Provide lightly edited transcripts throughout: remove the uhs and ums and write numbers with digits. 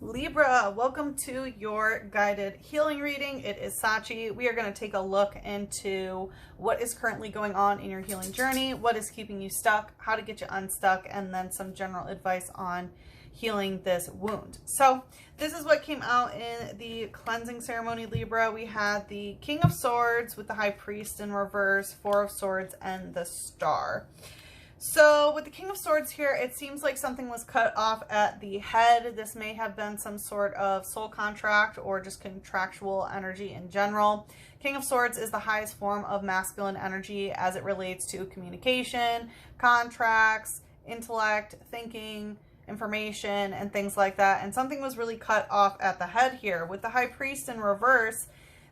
Libra, welcome to your guided healing reading. It is Sachi. We are going to take a look into what is currently going on in your healing journey, what is keeping you stuck, how to get you unstuck, and then some general advice on healing this wound. So this is what came out in the cleansing ceremony, Libra. We had the King of Swords with the High Priest in reverse, Four of Swords, and the Star. So with the King of Swords here, it seems like something was cut off at the head. This may have been some sort of soul contract or just contractual energy in general. King of Swords is the highest form of masculine energy as it relates to communication, contracts, intellect, thinking, information, and things like that. And something was really cut off at the head here. With the High Priest in reverse,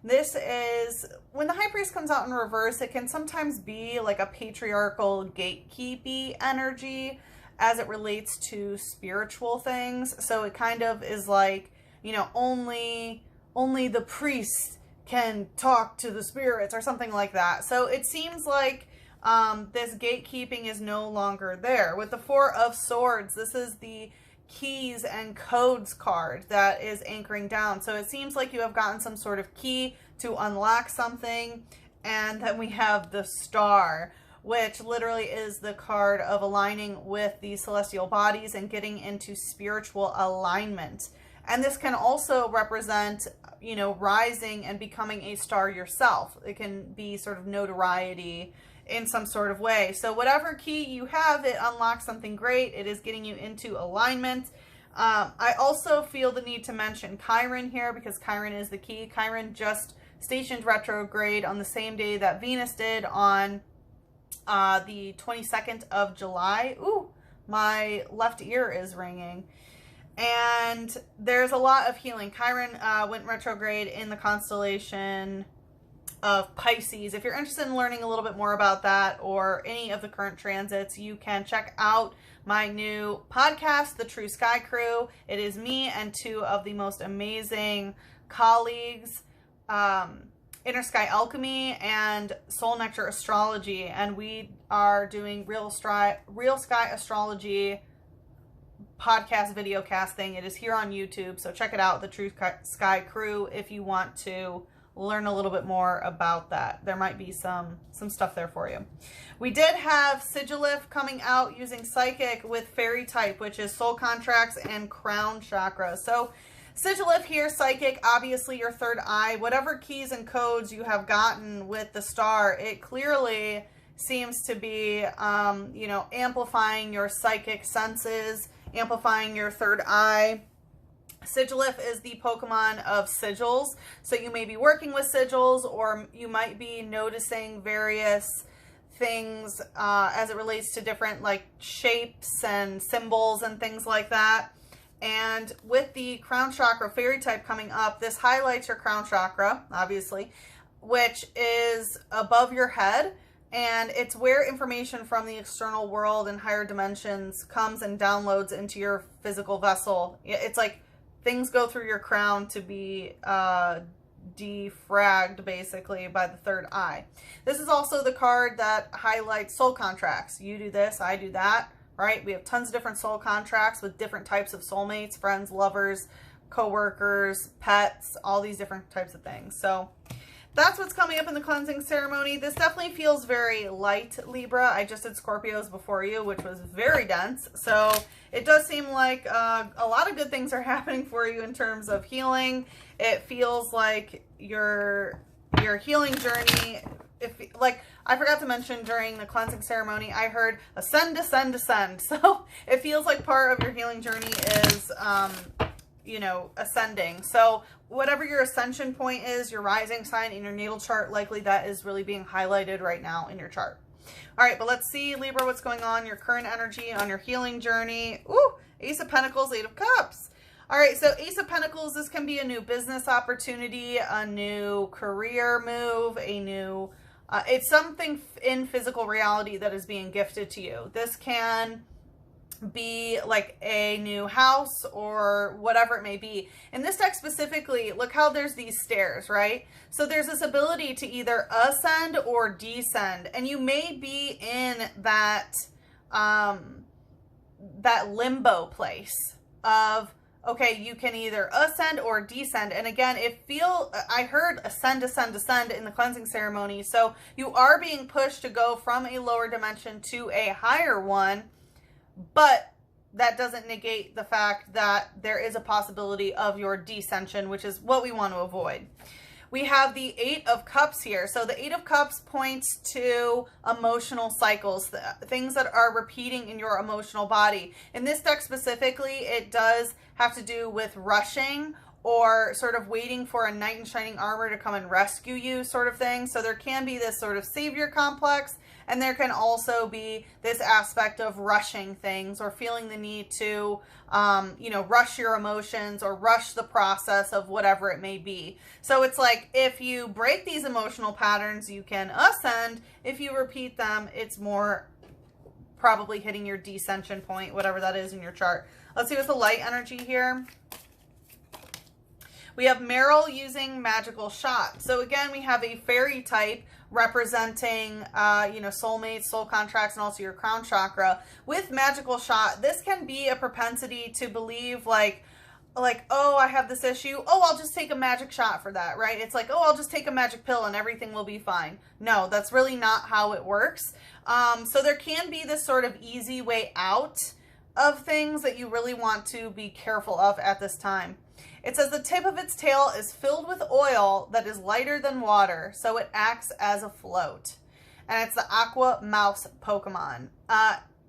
this is, when the High Priest comes out in reverse, it can sometimes be like a patriarchal gatekeepy energy as it relates to spiritual things. So it kind of is like, you know, only the priest can talk to the spirits or something like that. So it seems like this gatekeeping is no longer there. With the Four of Swords, this is the keys and codes card that is anchoring down. So it seems like you have gotten some sort of key to unlock something. And then we have the Star, which literally is the card of aligning with the celestial bodies and getting into spiritual alignment. And this can also represent, you know, rising and becoming a star yourself. It can be sort of notoriety in some sort of way. So whatever key you have, it unlocks something great. It is getting you into alignment. I also feel the need to mention Chiron here because Chiron is the key. Chiron just stationed retrograde on the same day that Venus did on the 22nd of July. Ooh, my left ear is ringing. And there's a lot of healing. Chiron went retrograde in the constellation of Pisces. If you're interested in learning a little bit more about that or any of the current transits, you can check out my new podcast, The True Sky Crew. It is me and two of the most amazing colleagues, Inner Sky Alchemy and Soul Nectar Astrology, and we are doing Real Sky Astrology podcast video casting. It is here on YouTube, so check it out, The True Sky Crew, if you want to learn a little bit more about that. There might be some stuff there for you. We did have Sigilif coming out using Psychic with Fairy type, which is soul contracts and crown chakra. So Sigilif here, Psychic, obviously your third eye. Whatever keys and codes you have gotten with the Star, it clearly seems to be, you know, amplifying your psychic senses, amplifying your third eye. Sigilif is the Pokemon of sigils, so you may be working with sigils, or you might be noticing various things as it relates to different like shapes and symbols and things like that. And with the crown chakra fairy type coming up, this highlights your crown chakra, obviously, which is above your head, and it's where information from the external world and higher dimensions comes and downloads into your physical vessel. It's like things go through your crown to be defragged, basically, by the third eye. This is also the card that highlights soul contracts. You do this, I do that, right? We have tons of different soul contracts with different types of soulmates, friends, lovers, co-workers, pets, all these different types of things. So that's what's coming up in the cleansing ceremony. This definitely feels very light, Libra. I just did Scorpios before you, which was very dense. So it does seem like a lot of good things are happening for you in terms of healing. It feels like your healing journey, like I forgot to mention during the cleansing ceremony, I heard ascend, descend, descend. So it feels like part of your healing journey is, you know, ascending. So whatever your ascension point is, your rising sign in your natal chart, likely that is really being highlighted right now in your chart. All right, but let's see, Libra, what's going on, your current energy on your healing journey. Ooh, Ace of Pentacles, Eight of Cups. All right, so Ace of Pentacles, this can be a new business opportunity, a new career move, a new, it's something in physical reality that is being gifted to you. This can be like a new house or whatever it may be. In this deck specifically, look how there's these stairs, right? So there's this ability to either ascend or descend, and you may be in that that limbo place of okay, you can either ascend or descend. And again, I heard ascend, descend, descend in the cleansing ceremony. So you are being pushed to go from a lower dimension to a higher one, but that doesn't negate the fact that there is a possibility of your descension, which is what we want to avoid. We have the Eight of Cups here. So the Eight of Cups points to emotional cycles, things that are repeating in your emotional body. In this deck specifically, it does have to do with rushing or sort of waiting for a knight in shining armor to come and rescue you sort of thing. So there can be this sort of savior complex, and there can also be this aspect of rushing things or feeling the need to, rush your emotions or rush the process of whatever it may be. So it's like if you break these emotional patterns, you can ascend. If you repeat them, it's more probably hitting your descension point, whatever that is in your chart. Let's see what's the light energy here. We have Meryl using magical shot. So again, we have a fairy type representing, soulmates, soul contracts, and also your crown chakra. With magical shot, this can be a propensity to believe like, oh, I have this issue. Oh, I'll just take a magic shot for that, right? It's like, oh, I'll just take a magic pill and everything will be fine. No, that's really not how it works. So there can be this sort of easy way out of things that you really want to be careful of at this time. It says the tip of its tail is filled with oil that is lighter than water, so it acts as a float. And it's the Aqua Mouse Pokemon.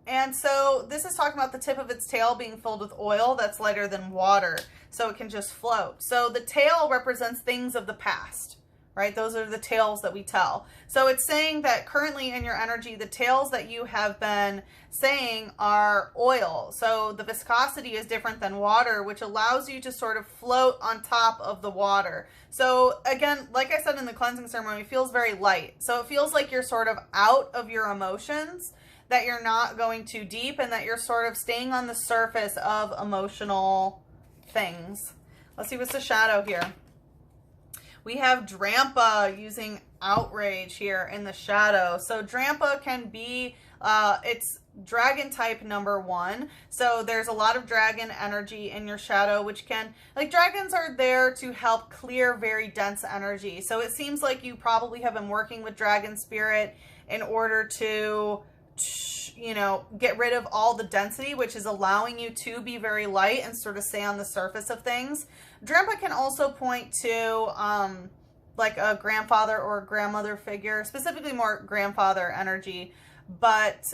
And so this is talking about the tip of its tail being filled with oil that's lighter than water, so it can just float. So the tail represents things of the past, right? Those are the tales that we tell. So it's saying that currently in your energy, the tales that you have been saying are oil. So the viscosity is different than water, which allows you to sort of float on top of the water. So again, like I said in the cleansing ceremony, it feels very light. So it feels like you're sort of out of your emotions, that you're not going too deep, and that you're sort of staying on the surface of emotional things. Let's see what's the shadow here. We have Drampa using outrage here in the shadow. So Drampa can be, it's dragon type number 1. So there's a lot of dragon energy in your shadow, which can, like, dragons are there to help clear very dense energy. So it seems like you probably have been working with dragon spirit in order to, get rid of all the density, which is allowing you to be very light and sort of stay on the surface of things. Drampa can also point to like a grandfather or a grandmother figure, specifically more grandfather energy, but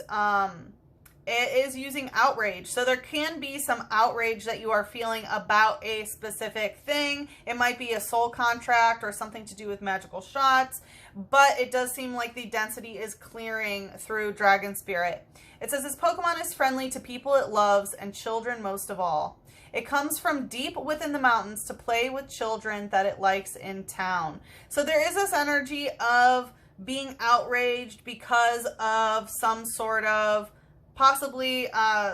it is using outrage. So there can be some outrage that you are feeling about a specific thing. It might be a soul contract or something to do with magical shots, but it does seem like the density is clearing through dragon spirit. It says this Pokemon is friendly to people it loves and children most of all. It comes from deep within the mountains to play with children that it likes in town. So there is this energy of being outraged because of some sort of possibly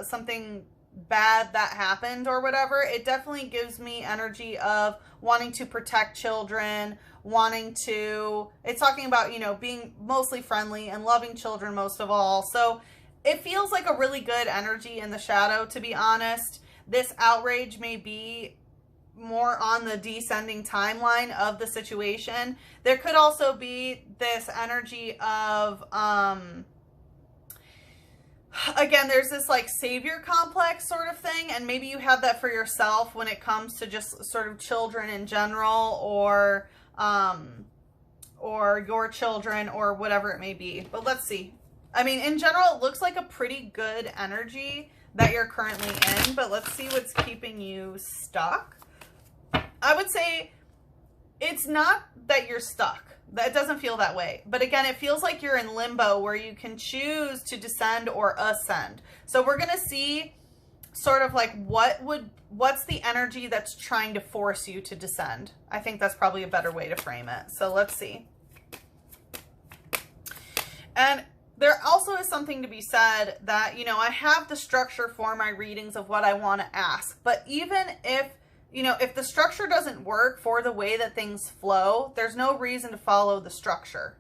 something bad that happened or whatever. It definitely gives me energy of wanting to protect children, it's talking about, being mostly friendly and loving children most of all. So it feels like a really good energy in the shadow, to be honest. This outrage may be more on the descending timeline of the situation. There could also be this energy of, again, there's this like savior complex sort of thing, and maybe you have that for yourself when it comes to just sort of children in general, or your children, or whatever it may be. But let's see. I mean, in general, it looks like a pretty good energy that you're currently in, but let's see what's keeping you stuck. I would say it's not that you're stuck. That doesn't feel that way. But again, it feels like you're in limbo where you can choose to descend or ascend. So we're going to see sort of like what's the energy that's trying to force you to descend. I think that's probably a better way to frame it. So let's see. And there also is something to be said that, I have the structure for my readings of what I want to ask. But even if, if the structure doesn't work for the way that things flow, there's no reason to follow the structure.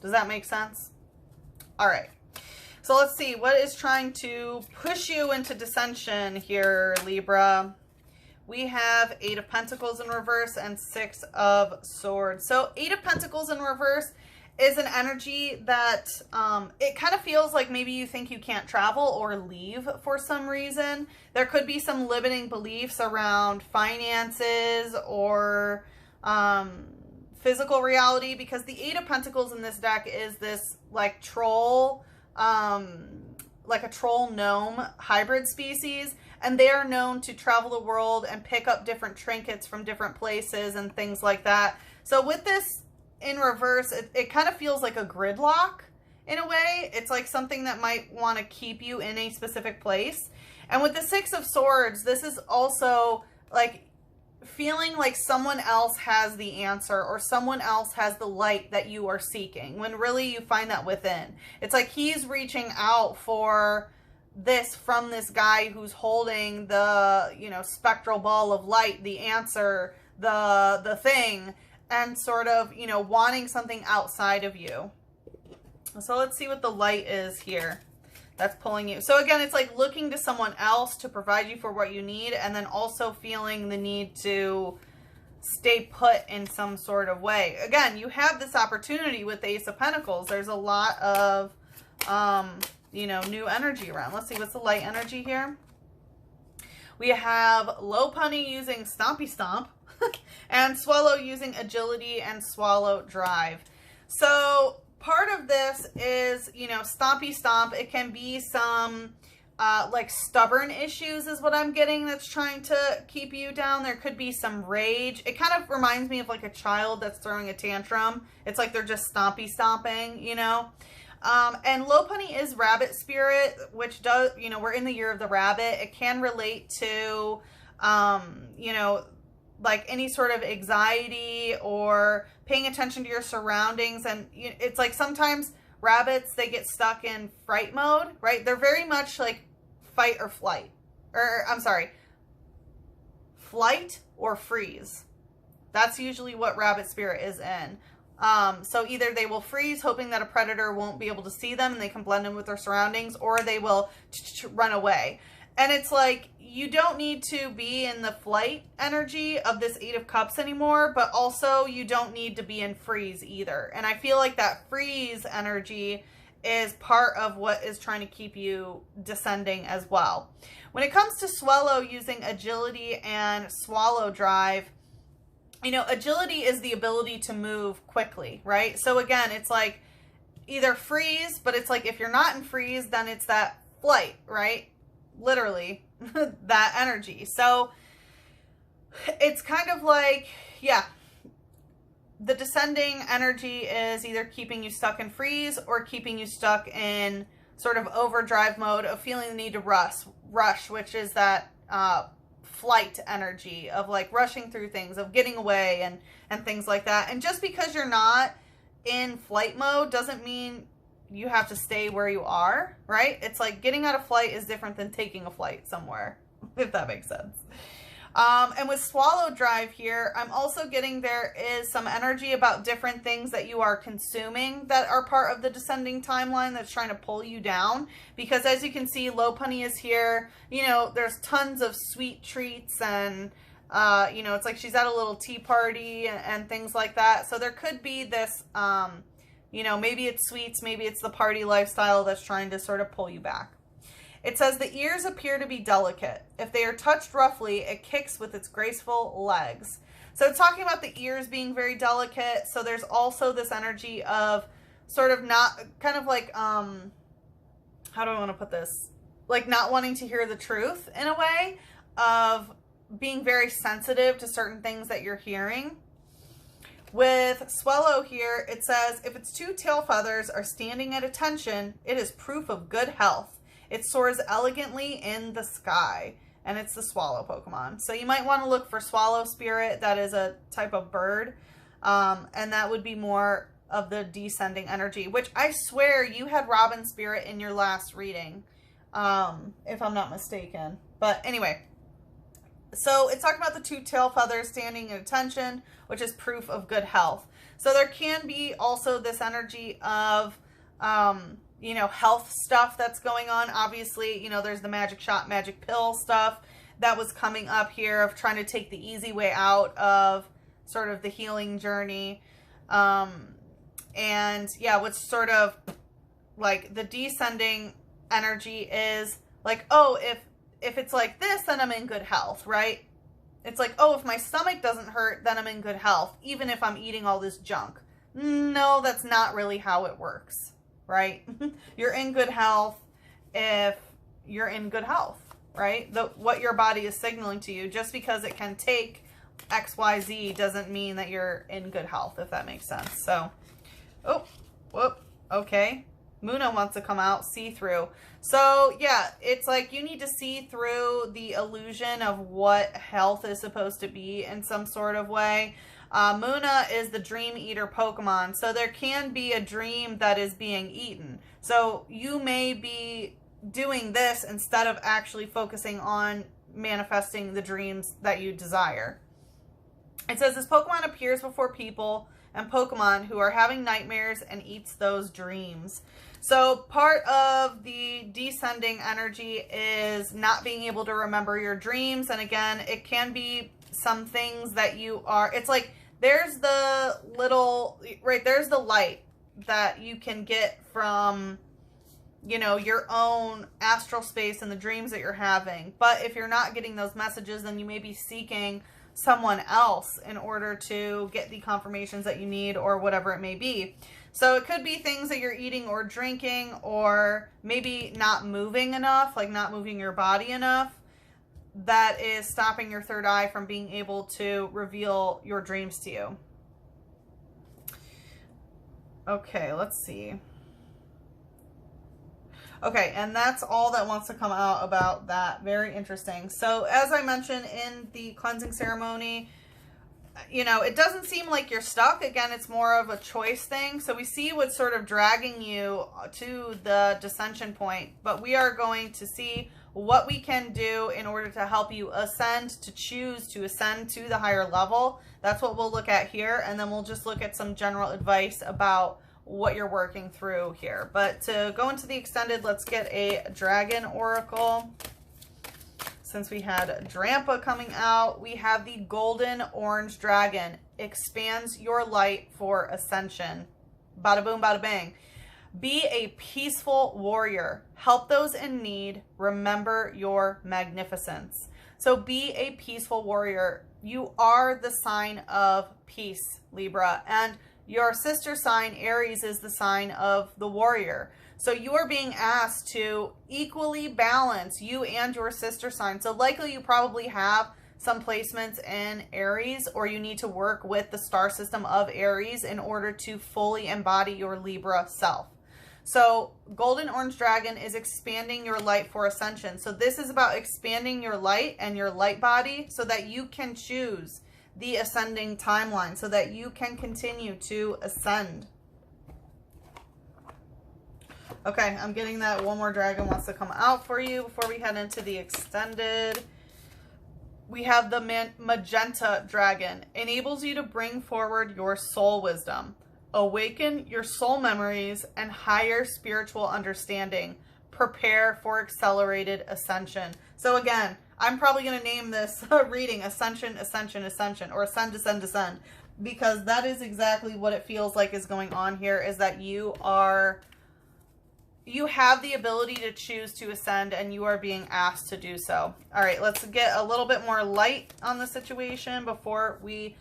Does that make sense? All right. So let's see, what is trying to push you into dissension here, Libra? We have 8 of Pentacles in reverse and 6 of Swords. So 8 of Pentacles in reverse is an energy that it kind of feels like maybe you think you can't travel or leave for some reason. There could be some limiting beliefs around finances or physical reality, because the 8 of Pentacles in this deck is this like troll, like a troll gnome hybrid species, and they are known to travel the world and pick up different trinkets from different places and things like that. So with this in reverse, it kind of feels like a gridlock in a way. It's like something that might want to keep you in a specific place. And with the 6 of Swords, this is also like feeling like someone else has the answer or someone else has the light that you are seeking, when really you find that within. It's like he's reaching out for this from this guy who's holding the, you know, spectral ball of light, the answer, the thing, and sort of, you know, wanting something outside of you. So let's see what the light is here that's pulling you. So again, it's like looking to someone else to provide you for what you need, and then also feeling the need to stay put in some sort of way. Again, you have this opportunity with the Ace of Pentacles. There's a lot of, you know, new energy around. Let's see, what's the light energy here? We have Lopunny using Stompy Stomp and Swallow using Agility and Swallow Drive. So part of this is, you know, Stompy Stomp. It can be some like stubborn issues is what I'm getting that's trying to keep you down. There could be some rage. It kind of reminds me of like a child that's throwing a tantrum. It's like they're just stomping, you know. And Lopunny is rabbit spirit, which does, you know, we're in the year of the rabbit. It can relate to, you know, like any sort of anxiety or paying attention to your surroundings. And it's like sometimes rabbits, they get stuck in fright mode, right? They're very much like fight or flight, or I'm sorry, flight or freeze. That's usually what rabbit spirit is in. So either they will freeze, hoping that a predator won't be able to see them and they can blend in with their surroundings, or they will run away. And it's like, you don't need to be in the flight energy of this 8 of Cups anymore, but also you don't need to be in freeze either. And I feel like that freeze energy is part of what is trying to keep you descending as well. When it comes to Swallow using Agility and Swallow Drive, you know, agility is the ability to move quickly, right? So again, it's like either freeze, but it's like if you're not in freeze, then it's that flight, right? Literally, that energy. So it's kind of like, yeah, the descending energy is either keeping you stuck in freeze or keeping you stuck in sort of overdrive mode of feeling the need to rush, which is that flight energy of like rushing through things, of getting away and things like that. And just because you're not in flight mode doesn't mean you have to stay where you are, right? It's like getting out of flight is different than taking a flight somewhere, if that makes sense. And with Swallow Drive here, I'm also getting there is some energy about different things that you are consuming that are part of the descending timeline that's trying to pull you down. Because as you can see, Lopunny is here. You know, there's tons of sweet treats and, you know, it's like she's at a little tea party and things like that. So there could be this, you know, maybe it's sweets, maybe it's the party lifestyle that's trying to sort of pull you back. It says the ears appear to be delicate. If they are touched roughly, it kicks with its graceful legs. So it's talking about the ears being very delicate. So there's also this energy of sort of not, kind of like, how do I want to put this? Like not wanting to hear the truth in a way, of being very sensitive to certain things that you're hearing. With Swallow here, it says, if its 2 tail feathers are standing at attention, it is proof of good health. It soars elegantly in the sky, and it's the Swallow Pokemon. So you might want to look for Swallow Spirit. That is a type of bird, and that would be more of the descending energy, which I swear you had Robin Spirit in your last reading, if I'm not mistaken. But anyway, so it's talking about the 2 tail feathers standing at attention, which is proof of good health. So there can be also this energy of, you know, health stuff that's going on. Obviously, you know, there's the magic shot, magic pill stuff that was coming up here of trying to take the easy way out of sort of the healing journey. And yeah, what's sort of like the descending energy is like, oh, if it's like this, then I'm in good health, right? It's like, oh, if my stomach doesn't hurt, then I'm in good health, even if I'm eating all this junk. No, that's not really how it works, right? You're in good health if you're in good health, right? What your body is signaling to you, just because it can take XYZ doesn't mean that you're in good health, if that makes sense. So, oh, whoop, okay. Muna wants to come out, see through. So yeah, it's like you need to see through the illusion of what health is supposed to be in some sort of way. Muna is the dream eater Pokemon. So there can be a dream that is being eaten. So you may be doing this instead of actually focusing on manifesting the dreams that you desire. It says this Pokemon appears before people and Pokemon who are having nightmares and eats those dreams. So part of the descending energy is not being able to remember your dreams. And again, it can be some things that you are, it's like there's the little, right, there's the light that you can get from, you know, your own astral space and the dreams that you're having. But if you're not getting those messages, then you may be seeking someone else in order to get the confirmations that you need or whatever it may be. So it could be things that you're eating or drinking, or maybe not moving enough, like not moving your body enough, that is stopping your third eye from being able to reveal your dreams to you. Okay, let's see. Okay, and that's all that wants to come out about that. Very interesting. So as I mentioned in the cleansing ceremony, you know, it doesn't seem like you're stuck. Again, it's more of a choice thing. So we see what's sort of dragging you to the descension point, but we are going to see what we can do in order to help you ascend, to choose to ascend to the higher level. That's what we'll look at here. And then we'll just look at some general advice about what you're working through here. But to go into the extended, let's get a dragon oracle. Since we had Drampa coming out, we have the golden orange dragon. Expands your light for ascension. Bada boom, bada bang. Be a peaceful warrior. Help those in need. Remember your magnificence. So be a peaceful warrior. You are the sign of peace, Libra. And your sister sign, Aries, is the sign of the warrior. So you are being asked to equally balance you and your sister sign. So likely you probably have some placements in Aries, or you need to work with the star system of Aries in order to fully embody your Libra self. So golden orange dragon is expanding your light for ascension. So this is about expanding your light and your light body so that you can choose the ascending timeline, so that you can continue to ascend. Okay, I'm getting that one more dragon wants to come out for you before we head into the extended. We have the magenta dragon. Enables you to bring forward your soul wisdom. Awaken your soul memories and higher spiritual understanding. Prepare for accelerated ascension. So again, I'm probably going to name this reading Ascension, Ascension, Ascension, or Ascend, Ascend, Ascend, because that is exactly what it feels like is going on here, is that you have the ability to choose to ascend, and you are being asked to do so. All right, let's get a little bit more light on the situation before we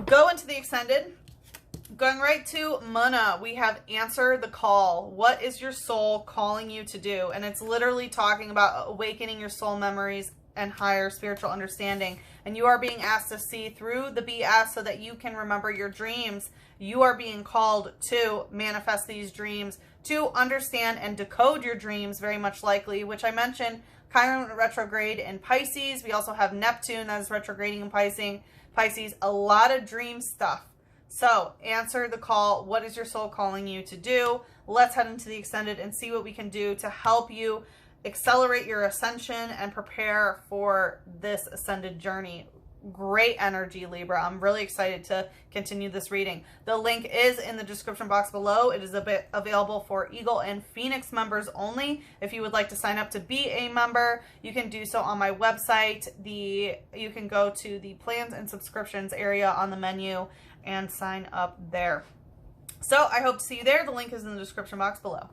go into the extended. Going right to Muna, we have answer the call. What is your soul calling you to do? And it's literally talking about awakening your soul memories and higher spiritual understanding. And you are being asked to see through the BS so that you can remember your dreams. You are being called to manifest these dreams, to understand and decode your dreams, very much likely, which I mentioned, Chiron retrograde in Pisces. We also have Neptune that is retrograding in Pisces. A lot of dream stuff. So answer the call. What is your soul calling you to do? Let's head into the extended and see what we can do to help you accelerate your ascension and prepare for this ascended journey. great energy, Libra. I'm really excited to continue this reading. The link is in the description box below. It is available for Eagle and Phoenix members only. If you would like to sign up to be a member, you can do so on my website. You can go to the plans and subscriptions area on the menu and sign up there. So I hope to see you there. The link is in the description box below.